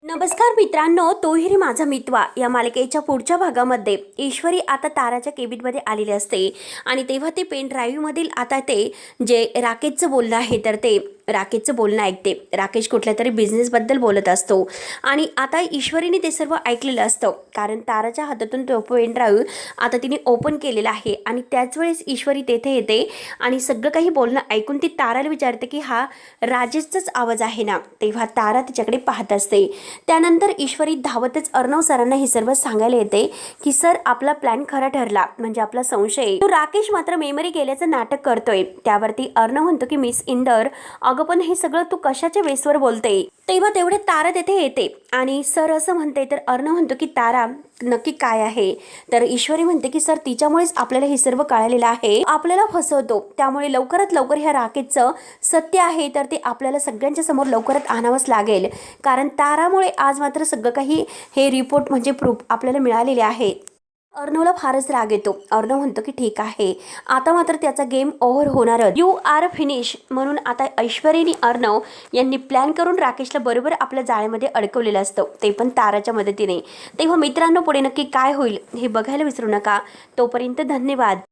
नमस्कार मित्रांनो, तोही रे माझा मितवा या मालिकेच्या पुढच्या भागामध्ये ईश्वरी आता ताराच्या केबिनमध्ये आलेली असते आणि तेव्हा ते पेन ड्राईव्हमधील आता ते जे राकेशचं बोलणं आहे तर ते राकेशचं बोलणं ऐकते. राकेश कुठल्या तरी बिझनेसबद्दल बोलत असतो आणि आता ईश्वरीने ते सर्व ऐकलेलं असतं, कारण ताराच्या हातातून तो पेन ड्राईव्ह आता तिने ओपन केलेला आहे आणि त्याच वेळेस ईश्वरी तेथे येते आणि सगळं काही बोलणं ऐकून ती ताराला विचारते की हा राजेशचाच आवाज आहे ना. तेव्हा तारा तिच्याकडे पाहत असते. त्यानंतर ईश्वरी धावतच अर्णव सरांना हे सर्व सांगायला येते की सर, आपला प्लॅन खरा ठरला, म्हणजे आपला संशय तो राकेश मात्र मेमरी गेल्याचं नाटक करतोय. त्यावरती अर्णव म्हणतो की मिस इंदर, अगं पण हे सगळं तू कशाच्या बेसवर बोलते. तेव्हा तेवढे तारा तेथे येते आणि सर असं म्हणते तर अर्णव म्हणतो की तारा नक्की काय आहे. तर ईश्वरी म्हणते की सर, तिच्यामुळेच आपल्याला हे सर्व कळालेलं आहे, आपल्याला फसवतो, त्यामुळे लवकरात लवकर ह्या राकेशचं सत्य आहे तर ते आपल्याला सगळ्यांच्या समोर लवकरात आणावंच लागेल, कारण तारामुळे आज मात्र सगळं काही हे रिपोर्ट म्हणजे प्रूफ आपल्याला मिळालेले आहे. अर्णवला फारच राग येतो. अर्णव म्हणतो की ठीक आहे, आता मात्र त्याचा गेम ओव्हर होणारच, यू आर फिनिश. म्हणून आता ऐश्वर्याने अर्णव यांनी प्लॅन करून राकेशला बरोबर आपल्या जाळ्यामध्ये अडकवलेलं असतं, ते पण ताराच्या मदतीने. तेव्हा मित्रांनो, पुढे नक्की काय होईल हे बघायला विसरू नका. तोपर्यंत धन्यवाद.